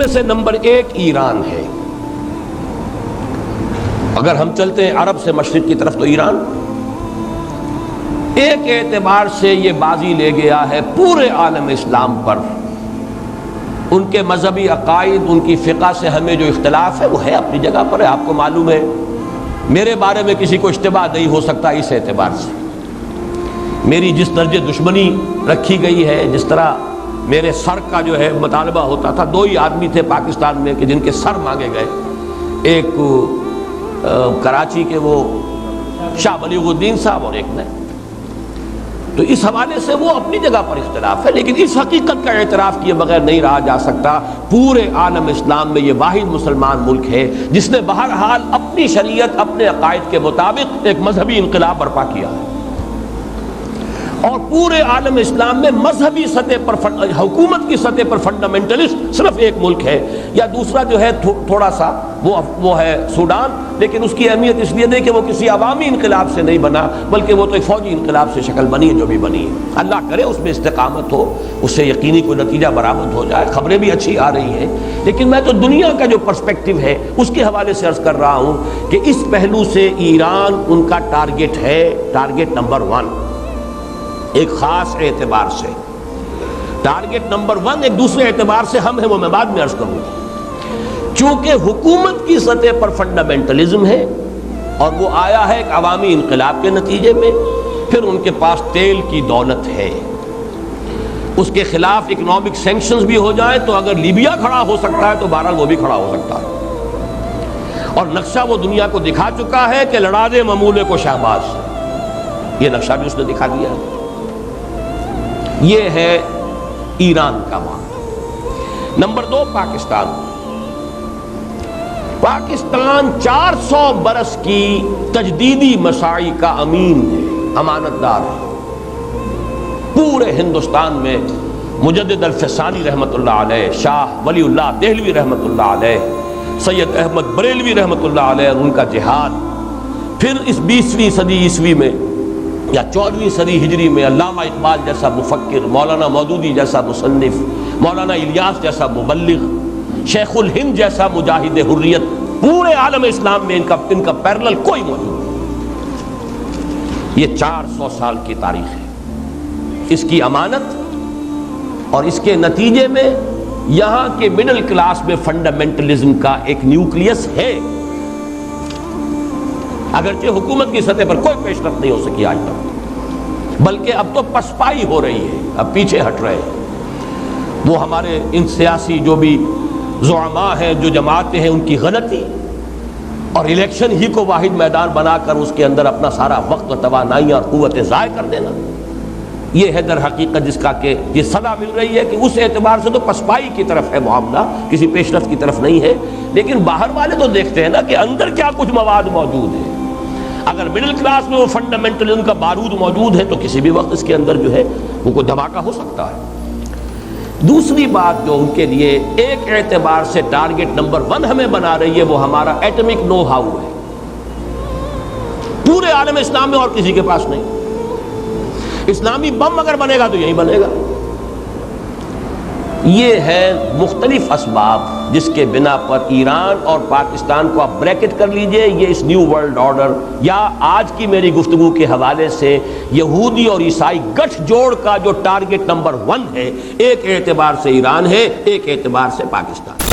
میں سے نمبر 1 ایران ہے۔ اگر ہم چلتے ہیں عرب سے مشرق کی طرف تو ایران ایک اعتبار سے یہ بازی لے گیا ہے پورے عالم اسلام پر۔ ان کے مذہبی عقائد، ان کی فقہ سے ہمیں جو اختلاف ہے وہ ہے اپنی جگہ پر ہے۔ آپ کو معلوم ہے میرے بارے میں کسی کو اشتباہ نہیں ہو سکتا اس اعتبار سے، میری جس درجے دشمنی رکھی گئی ہے، جس طرح میرے سر کا جو ہے مطالبہ ہوتا تھا۔ 2 ہی آدمی تھے پاکستان میں کہ جن کے سر مانگے گئے، ایک کراچی کے وہ شاہ بلیغ الدین صاحب اور ایک میں، تو اس حوالے سے وہ اپنی جگہ پر اختلاف ہے، لیکن اس حقیقت کا اعتراف کیے بغیر نہیں رہا جا سکتا پورے عالم اسلام میں یہ واحد مسلمان ملک ہے جس نے بہرحال اپنی شریعت، اپنے عقائد کے مطابق ایک مذہبی انقلاب برپا کیا ہے۔ اور پورے عالم اسلام میں مذہبی سطح پر حکومت کی سطح پر فنڈامنٹلسٹ صرف ایک ملک ہے، یا دوسرا جو ہے تھوڑا سا وہ ہے سوڈان، لیکن اس کی اہمیت اس لیے نہیں کہ وہ کسی عوامی انقلاب سے نہیں بنا، بلکہ وہ تو ایک فوجی انقلاب سے شکل بنی ہے جو بھی بنی ہے۔ اللہ کرے اس میں استقامت ہو، اس سے یقینی کوئی نتیجہ برآمد ہو جائے۔ خبریں بھی اچھی آ رہی ہیں، لیکن میں تو دنیا کا جو پرسپیکٹو ہے اس کے حوالے سے عرض کر رہا ہوں کہ اس پہلو سے ایران ان کا ٹارگٹ ہے، ٹارگٹ نمبر 1 ایک خاص اعتبار سے۔ ٹارگٹ نمبر 1 ایک دوسرے اعتبار سے ہم ہیں، وہ میں بعد میں عرض کروں گا۔ چونکہ حکومت کی سطح پر فنڈامنٹلزم ہے اور وہ آیا ہے ایک عوامی انقلاب کے نتیجے میں، پھر ان کے پاس تیل کی دولت ہے، اس کے خلاف اکنامک سینکشنز بھی ہو جائیں تو اگر لیبیا کھڑا ہو سکتا ہے تو بہرحال وہ بھی کھڑا ہو سکتا ہے، اور نقشہ وہ دنیا کو دکھا چکا ہے کہ لڑا دے ممولے کو شہباز، یہ نقشہ بھی اس نے دکھا دیا ہے۔ یہ ہے ایران کا معاملہ۔ نمبر 2 پاکستان۔ پاکستان 400 برس کی تجدیدی مساعی کا امین ہے، امانت دار ہے۔ پورے ہندوستان میں مجدد الفسانی رحمۃ اللہ علیہ، شاہ ولی اللہ دہلوی رحمۃ اللہ علیہ، سید احمد بریلوی رحمۃ اللہ علیہ اور ان کا جہاد، پھر اس 20ویں صدی عیسوی میں یا 14ویں صدی ہجری میں علامہ اقبال جیسا مفکر، مولانا مودودی جیسا مصنف، مولانا الیاس جیسا مبلغ، شیخ الہند جیسا مجاہد حریت، پورے عالم اسلام میں ان کا پیرلل کوئی موجود نہیں۔ یہ 400 سال کی تاریخ ہے، اس کی امانت اور اس کے نتیجے میں یہاں کے مڈل کلاس میں فنڈامنٹلزم کا ایک نیوکلیس ہے، اگرچہ حکومت کی سطح پر کوئی پیش رفت نہیں ہو سکی آج تک، بلکہ اب تو پسپائی ہو رہی ہے، اب پیچھے ہٹ رہے ہیں۔ وہ ہمارے ان سیاسی جو بھی زعماء ہیں، جو جماعتیں ہیں، ان کی غلطی اور الیکشن ہی کو واحد میدان بنا کر اس کے اندر اپنا سارا وقت و توانائی اور قوتیں ضائع کر دینا، یہ ہے در حقیقت جس کا کہ یہ صدا مل رہی ہے کہ اس اعتبار سے تو پسپائی کی طرف ہے معاملہ، کسی پیش رفت کی طرف نہیں ہے۔ لیکن باہر والے تو دیکھتے ہیں نا کہ اندر کیا کچھ مواد موجود ہے۔ اگر مڈل کلاس میں وہ فنڈامنٹلزم کا بارود موجود ہے تو کسی بھی وقت اس کے اندر جو ہے وہ کوئی دھماکہ ہو سکتا ہے۔ دوسری بات جو ان کے لیے ایک اعتبار سے ٹارگٹ نمبر 1 ہمیں بنا رہی ہے، وہ ہمارا ایٹمک نو ہاؤ ہے۔ پورے عالم اسلام میں اور کسی کے پاس نہیں۔ اسلامی بم اگر بنے گا تو یہی بنے گا۔ یہ ہے مختلف اسباب جس کے بنا پر ایران اور پاکستان کو آپ بریکٹ کر لیجئے، یہ اس نیو ورلڈ آرڈر یا آج کی میری گفتگو کے حوالے سے یہودی اور عیسائی گٹھ جوڑ کا جو ٹارگٹ نمبر 1 ہے، ایک اعتبار سے ایران ہے، ایک اعتبار سے پاکستان۔